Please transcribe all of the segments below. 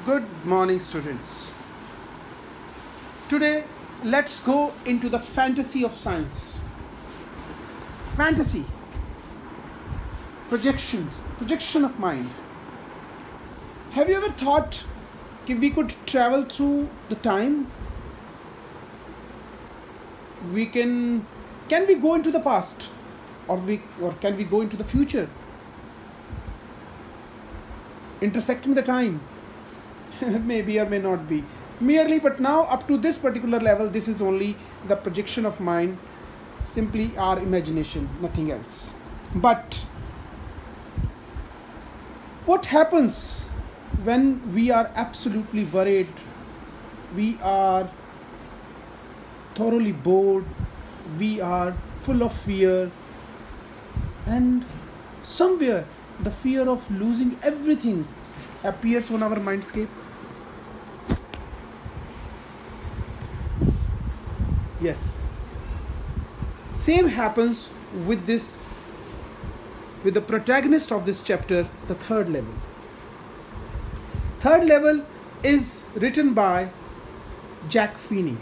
Good morning, students. Today, let's go into the fantasy of science. Fantasy, projection of mind. Have you ever thought if we could travel through the time? Can we go into the past, or can we go into the future, intersecting the time? Maybe or may not be merely, but now up to this particular level, this is only the projection of mind, simply our imagination, nothing else. But what happens when we are absolutely worried, we are thoroughly bored, we are full of fear, and somewhere the fear of losing everything appears on our mindscape? Yes, same happens with the protagonist of this chapter, the third level. Third level is written by Jack Finney.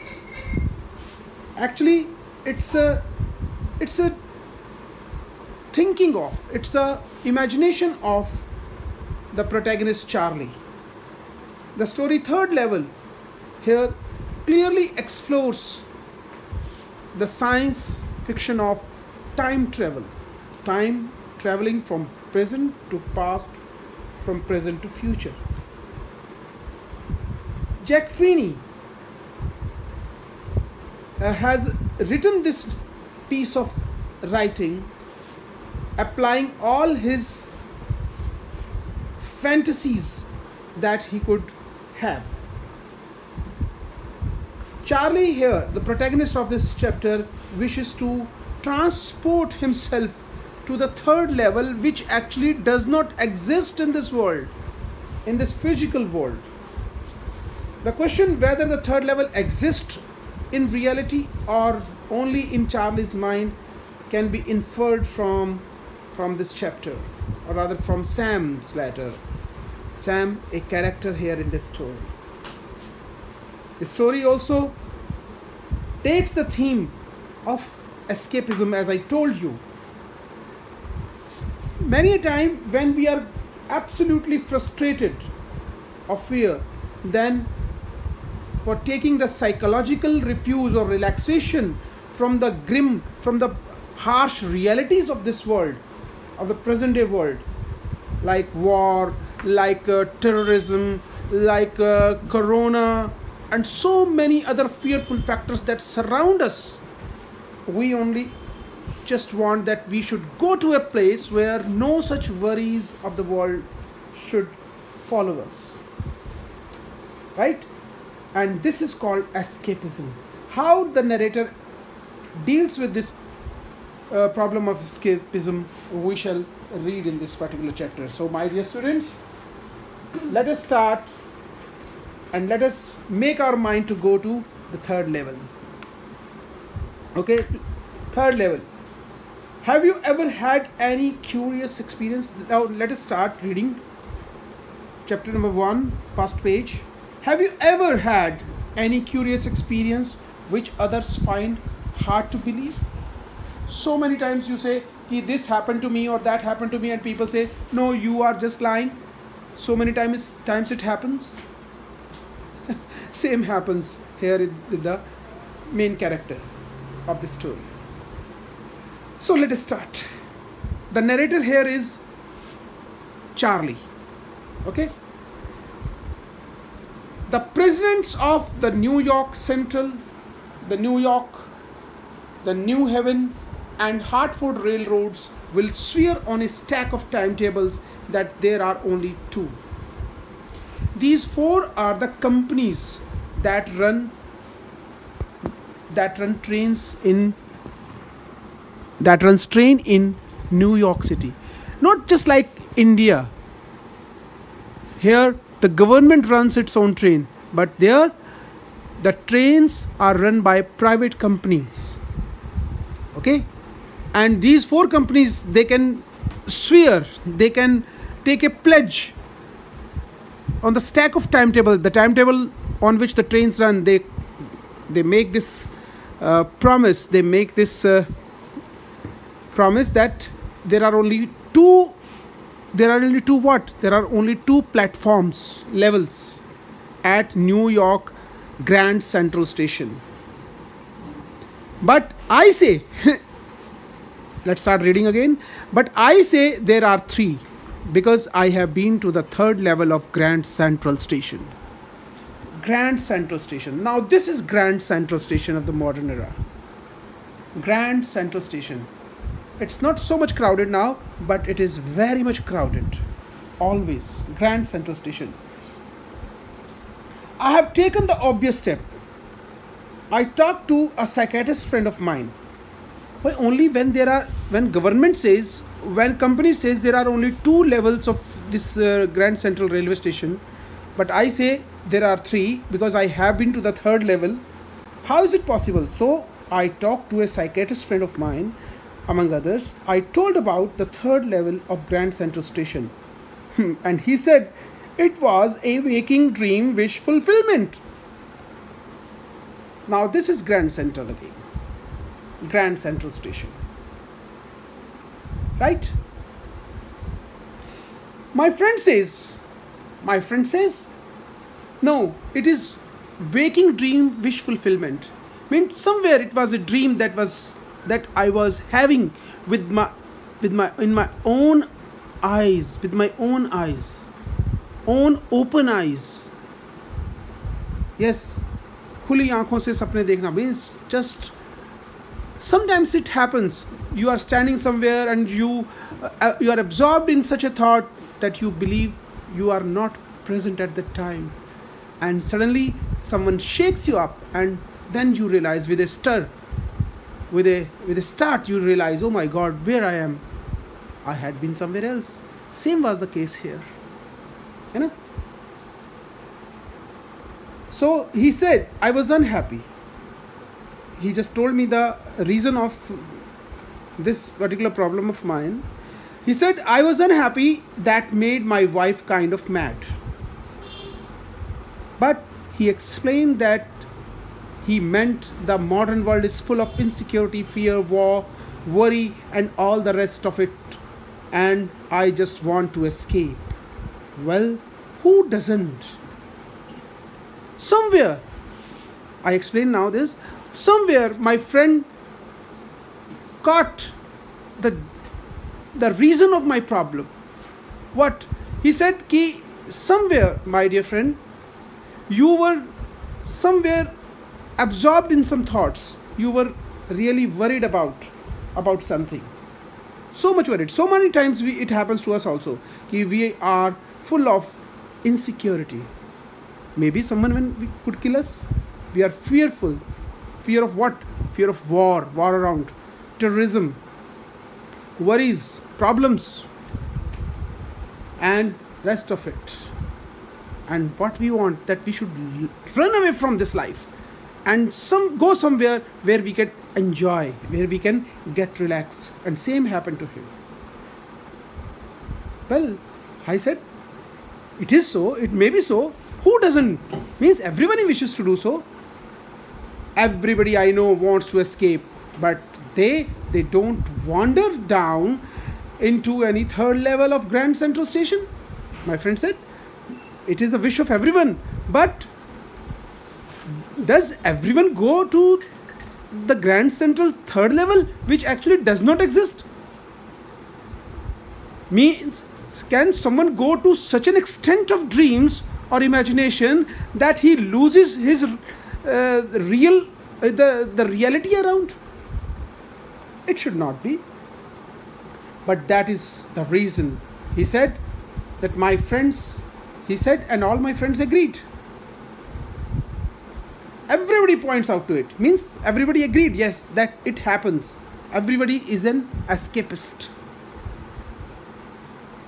Actually, it's a imagination of the protagonist Charlie. The story Third Level here clearly explores the science fiction of time traveling from present to past, from present to future. Jack Finney has written this piece of writing applying all his fantasies that he could have. Charlie here, the protagonist of this chapter, wishes to transport himself to the third level, which actually does not exist in this world, in this physical world. The question whether the third level exists in reality or only in Charlie's mind can be inferred from this chapter, or rather from Sam's letter. Sam, a character here in this story. The story also takes the theme of escapism, as I told you. Many a time when we are absolutely frustrated or fear, then for taking the psychological refuge or relaxation from the grim, from the harsh realities of this world, of the present day world, like war, like terrorism, like corona, and so many other fearful factors that surround us, we only just want that we should go to a place where no such worries of the world should follow us, right? And this is called escapism. How the narrator deals with this problem of escapism, we shall read in this particular chapter. So my dear students, let us start and let us make our mind to go to the third level. Okay, third level. Have you ever had any curious experience? Now let us start reading chapter number 1, first page. Have you ever had any curious experience which others find hard to believe? So many times you say, this happened to me or that happened to me, and people say, no, you are just lying. So many times it happens. Same happens here with the main character of the story. So let us start. The narrator here is Charlie. Okay. The presidents of the New York Central, the New York, the New Haven, and Hartford railroads will swear on a stack of timetables that there are only 2. These 4 are the companies that run trains in New York City. Not just like India. Here the government runs its own train, but there the trains are run by private companies. Okay, and these 4 companies, they can swear, they can take a pledge on the stack of timetable, the timetable on which the trains run, they make this promise. They make this promise that there are only two. There are only two what? There are only two platforms levels at New York Grand Central Station. But I say, let's start reading again. But I say there are three, because I have been to the third level of Grand Central Station. Grand Central Station. Now this is Grand Central Station of the modern era. Grand Central Station. It's not so much crowded now, but it is very much crowded. Always. Grand Central Station. I have taken the obvious step. I talked to a psychiatrist friend of mine. But only when government says, when company says there are only two levels of this Grand Central Railway Station, but I say there are three because I have been to the third level. How is it possible? So I talked to a psychiatrist friend of mine. Among others, I told about the third level of Grand Central Station. And he said it was a waking dream wish fulfillment. Now this is Grand Central again. Grand Central Station. Right? My friend says, no, it is waking dream wish fulfillment. Means somewhere it was a dream that I was having in my own eyes, own open eyes. Yes, खुली आंखों से सपने देखना means just sometimes it happens. You are standing somewhere and you are absorbed in such a thought that you believe you are not present at the time, and suddenly someone shakes you up, and then you realize with a stir. With a start, you realize, oh my God, where I am. I had been somewhere else. Same was the case here. You know? So he said, I was unhappy. He just told me the reason of this particular problem of mine. He said, I was unhappy. That made my wife kind of mad. But he explained that he meant the modern world is full of insecurity, fear, war, worry, and all the rest of it. And I just want to escape. Well, who doesn't? Somewhere, I explain now this, somewhere my friend caught the reason of my problem. What? He said, ki somewhere, my dear friend, you were somewhere absorbed in some thoughts. You were really worried about something. So much worried. So many times it happens to us also. We are full of insecurity. Maybe someone could kill us. We are fearful. Fear of what? Fear of war around, terrorism, worries, problems, and rest of it. And what we want, that we should run away from this life and go somewhere where we can enjoy, where we can get relaxed. And same happened to him. Well, I said, it is so, it may be so. Who doesn't? Means everybody wishes to do so. Everybody I know wants to escape, but they don't wander down into any third level of Grand Central Station. My friend said, it is a wish of everyone, but does everyone go to the Grand Central third level, which actually does not exist? Means, can someone go to such an extent of dreams or imagination that he loses his the reality around? It should not be. But that is the reason. He said that my friends, he said, and all my friends agreed. Everybody points out to it. Means everybody agreed, yes, that it happens. Everybody is an escapist.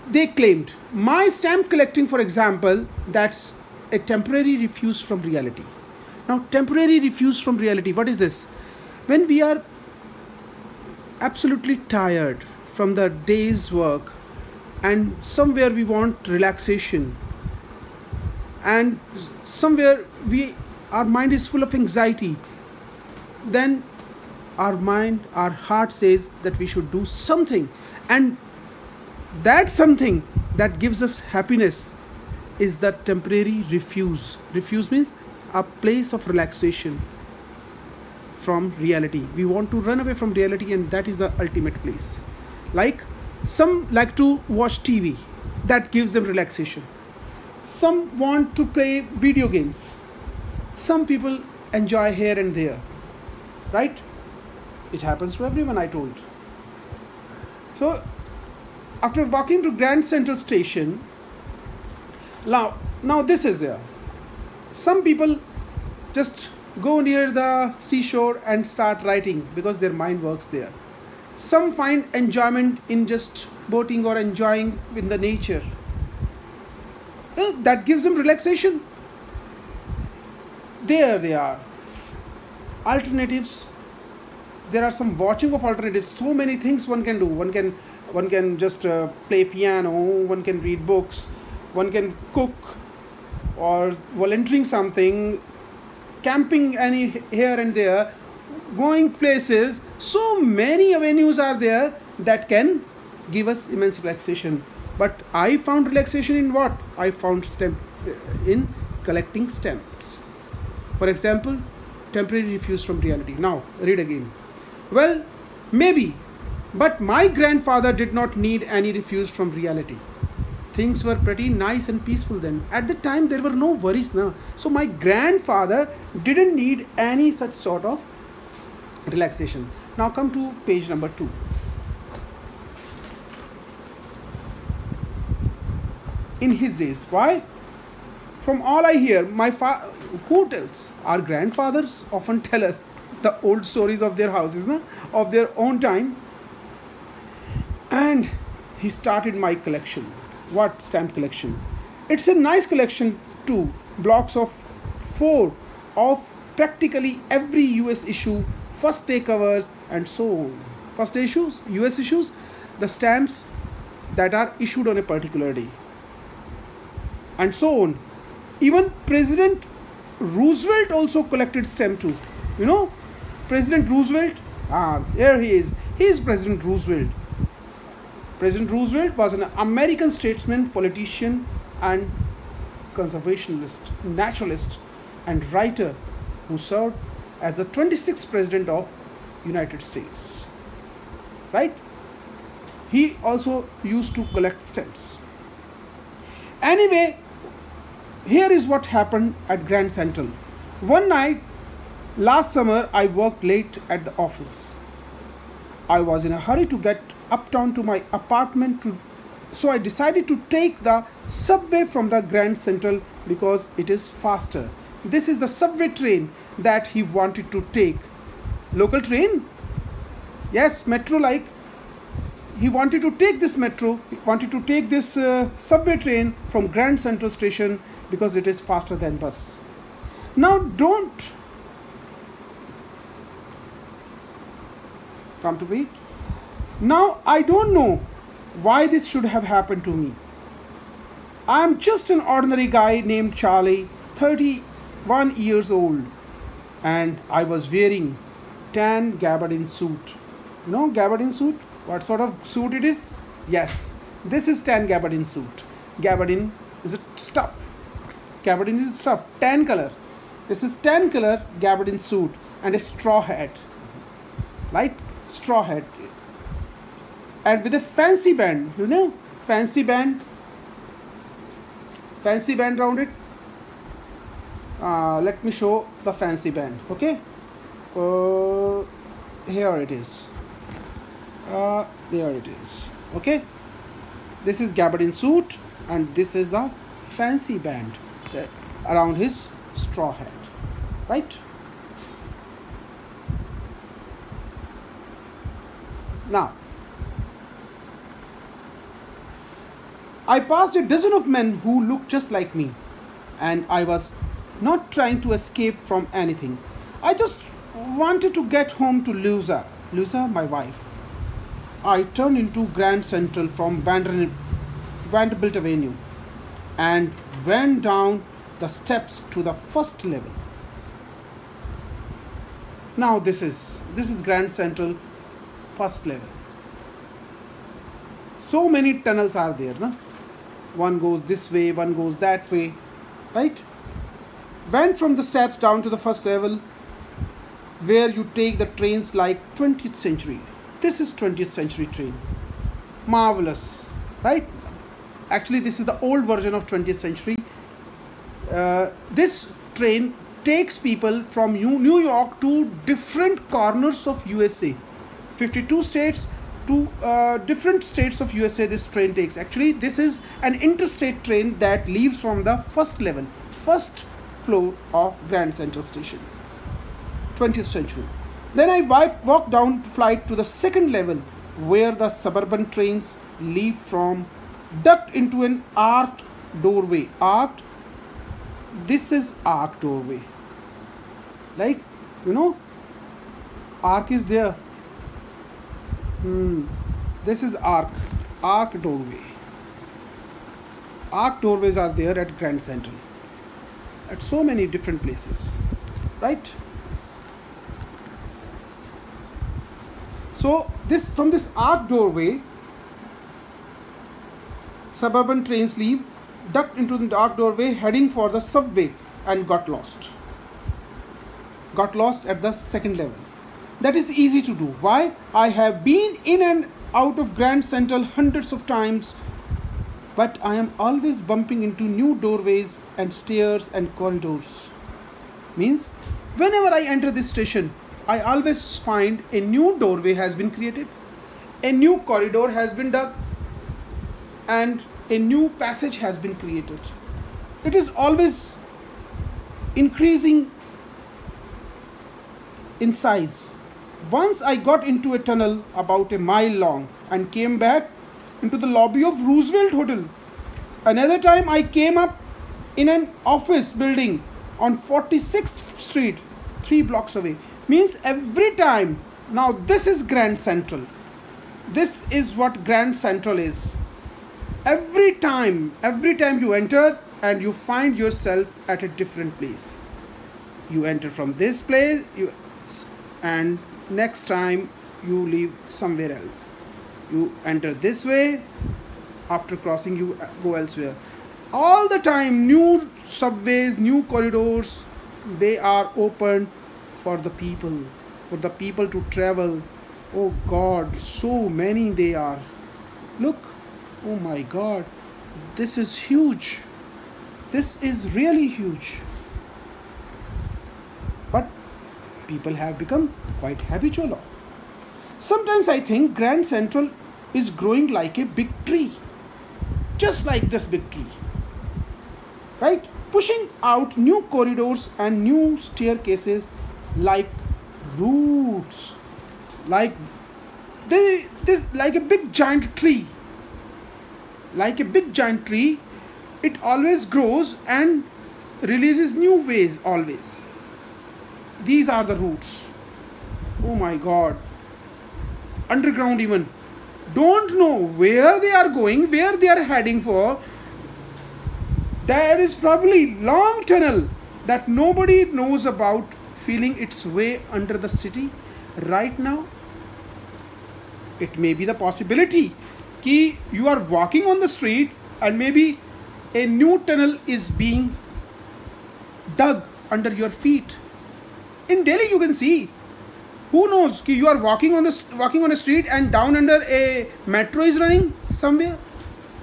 They claimed, my stamp collecting, for example, that's a temporary refuse from reality. Now, temporary refuse from reality, what is this? When we are absolutely tired from the day's work and somewhere we want relaxation, and somewhere our mind is full of anxiety, then our heart says that we should do something, and that something that gives us happiness is the temporary refuge. Refuge means a place of relaxation from reality. We want to run away from reality, and that is the ultimate place. Like some like to watch TV, that gives them relaxation. Some want to play video games. Some people enjoy here and there, right? It happens to everyone, I told. So after walking to Grand Central Station, now this is there. Some people just go near the seashore and start writing because their mind works there. Some find enjoyment in just boating or enjoying in the nature. That gives them relaxation. There they are. Alternatives. There are some watching of alternatives. So many things one can do. One can just play piano. One can read books. One can cook, or volunteering something, camping here and there, going places. So many avenues are there that can give us immense relaxation. But I found relaxation in what? I found in collecting stamps. For example, temporary refuge from reality. Now, read again. Well, maybe, but my grandfather did not need any refuge from reality. Things were pretty nice and peaceful then. At the time, there were no worries now. So my grandfather didn't need any such sort of relaxation. Now come to page number 2. In his days, why? From all I hear, who tells? Our grandfathers often tell us the old stories of their houses, of their own time. And he started my collection. What stamp collection? It's a nice collection too. Blocks of 4 of practically every US issue, first day covers, and so on. First day issues, US issues, the stamps that are issued on a particular day, and so on. Even President Roosevelt also collected stamp too. You know, President Roosevelt. Here he is. He is President Roosevelt. President Roosevelt was an American statesman, politician, and conservationist, naturalist, and writer who served as the 26th president of United States. Right? He also used to collect stamps. Anyway, here is what happened at Grand Central. One night, last summer, I worked late at the office. I was in a hurry to get uptown to my apartment, so I decided to take the subway from the Grand Central because it is faster. This is the subway train that he wanted to take. Local train? Yes, metro like. He wanted to take this metro, he wanted to take this subway train from Grand Central Station because it is faster than bus. Now don't come to me. Now I don't know why this should have happened to me. I am just an ordinary guy named Charlie, 31 years old, and I was wearing tan gabardine suit. You know gabardine suit? What sort of suit it is? Yes, this is tan gabardine suit. Gabardine is a stuff. Gabardine is stuff. Tan color. This is tan color gabardine suit and a straw hat. Right? Straw hat. And with a fancy band. You know? Fancy band. Fancy band around it. Let me show the fancy band. Okay? Here it is. There it is. Okay, this is gabardine suit, and this is the fancy band around his straw hat, right? Now, I passed a dozen of men who looked just like me, and I was not trying to escape from anything. I just wanted to get home to Louisa, my wife. I turned into Grand Central from Vanderbilt Avenue and went down the steps to the first level. Now this is Grand Central first level. So many tunnels are there, no? One goes this way, one goes that way, right? Went from the steps down to the first level, where you take the trains like 20th century. This is 20th century train. Marvelous, right? Actually, this is the old version of 20th century. This train takes people from New York to different corners of USA. 52 states to different states of USA this train takes. Actually, this is an interstate train that leaves from the first level, first floor of Grand Central Station. 20th century. Then I walk down flight to the second level, where the suburban trains leave from, ducked into an arched doorway. Arched. This is arched doorway. Like, you know, arc is there. This is arc doorway. Arc doorways are there at Grand Central, at so many different places, right? So from this arc doorway, suburban trains leave, ducked into the arc doorway, heading for the subway, and got lost. Got lost at the second level. That is easy to do. Why? I have been in and out of Grand Central hundreds of times, but I am always bumping into new doorways and stairs and corridors. Means, whenever I enter this station, I always find a new doorway has been created, a new corridor has been dug, and a new passage has been created. It is always increasing in size. Once I got into a tunnel about a mile long and came back into the lobby of Roosevelt Hotel. Another time I came up in an office building on 46th Street, 3 blocks away. Means every time. Now this is Grand Central. This is what Grand Central is. Every time you enter and you find yourself at a different place. You enter from this place, and next time you leave somewhere else. You enter this way, after crossing you go elsewhere. All the time new subways, new corridors, they are open for the people to travel. Oh God, so many they are. Look, oh my God, this is huge. This is really huge. But people have become quite habitual of. Sometimes I think Grand Central is growing like a big tree. Just like this big tree. Right? Pushing out new corridors and new staircases like roots. Like a big giant tree. Like a big giant tree, it always grows and releases new ways always. These are the roots. Oh my God. Underground even. Don't know where they are going, where they are heading for. There is probably long tunnel that nobody knows about, feeling its way under the city right now. It may be the possibility that you are walking on the street and maybe a new tunnel is being dug under your feet. In Delhi you can see, who knows, that you are walking on a street and down under a metro is running somewhere.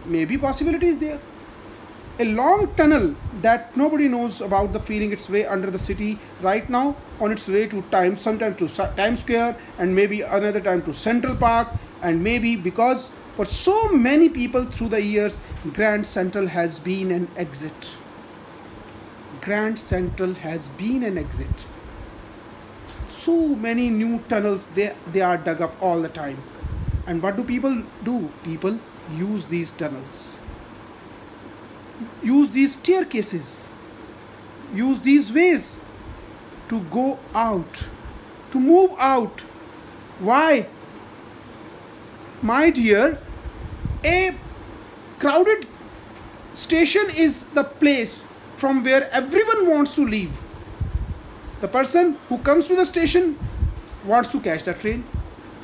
Maybe possibility is there. A long tunnel that nobody knows about, the feeling its way under the city right now, on its way to sometimes to Times Square, and maybe another time to Central Park, and maybe because for so many people through the years, Grand Central has been an exit. Grand Central has been an exit. So many new tunnels, they are dug up all the time. And what do people do? People use these tunnels, use these staircases, use these ways to go out, to move out. Why? My dear, a crowded station is the place from where everyone wants to leave. The person who comes to the station wants to catch the train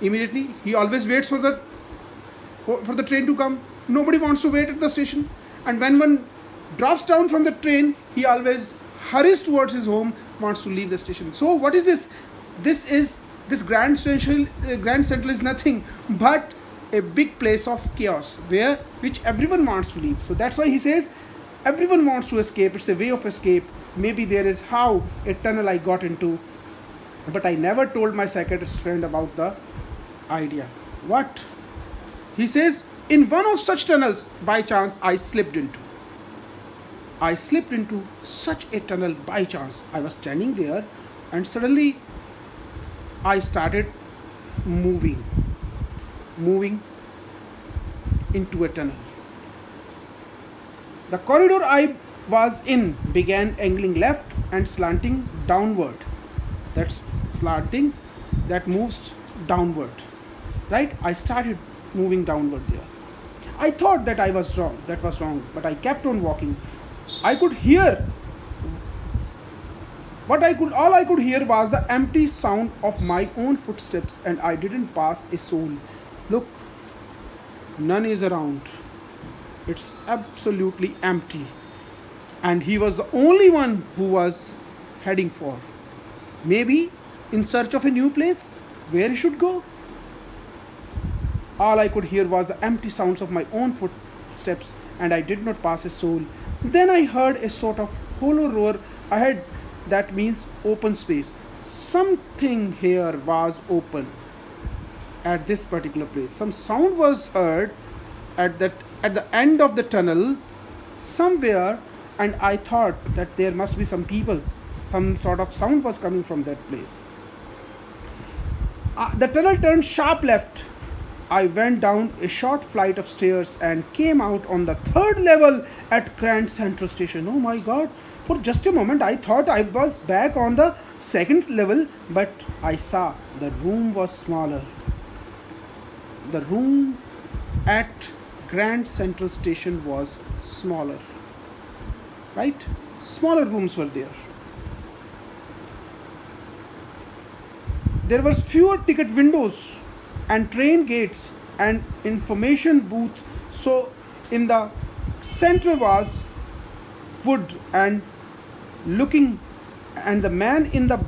immediately. He always waits for the train to come. Nobody wants to wait at the station. And when one drops down from the train, he always hurries towards his home, wants to leave the station. So what is this? This Grand Central is nothing but a big place of chaos which everyone wants to leave. So that's why he says everyone wants to escape. It's a way of escape. Maybe there is how a tunnel I got into, but I never told my psychiatrist friend about the idea. What? He says, in one of such tunnels, by chance, I slipped into such a tunnel by chance. I was standing there and suddenly I started moving into a tunnel. The corridor I was in began angling left and slanting downward. That's slanting, that moves downward, right? I started moving downward there. I thought that was wrong, but I kept on walking. I could hear, all I could hear was the empty sound of my own footsteps, and I didn't pass a soul. Look, none is around. It's absolutely empty. And he was the only one who was heading for, maybe in search of a new place where he should go. All I could hear was the empty sounds of my own footsteps, and I did not pass a soul. Then I heard a sort of hollow roar ahead. That means open space. Something here was open at this particular place. Some sound was heard at the end of the tunnel somewhere, and I thought that there must be some people. Some sort of sound was coming from that place. The tunnel turned sharp left. I went down a short flight of stairs and came out on the 3rd level at Grand Central Station. Oh my God. For just a moment I thought I was back on the 2nd level, but I saw the room was smaller. The room at Grand Central Station was smaller, right? Smaller rooms were there. There was fewer ticket windows and train gates and information booth. So in the center was wood and the man in the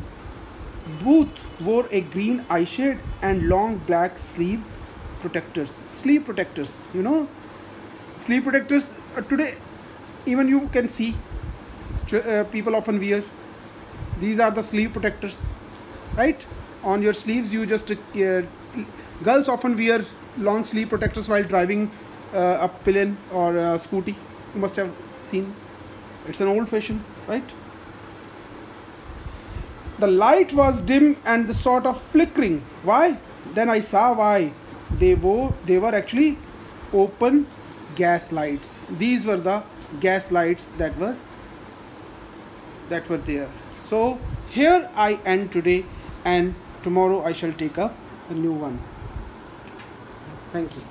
booth wore a green eye shade and long black sleeve protectors. Sleeve protectors, you know, sleeve protectors today even you can see people often wear. These are the sleeve protectors, right? On your sleeves you just girls often wear long sleeve protectors while driving a pillion or a scooty. You must have seen. It's an old fashion, right? The light was dim and the sort of flickering. Why? Then I saw why. They were actually open gas lights. These were the gas lights that were there. So here I end today, and tomorrow I shall take up a new one. Thank you.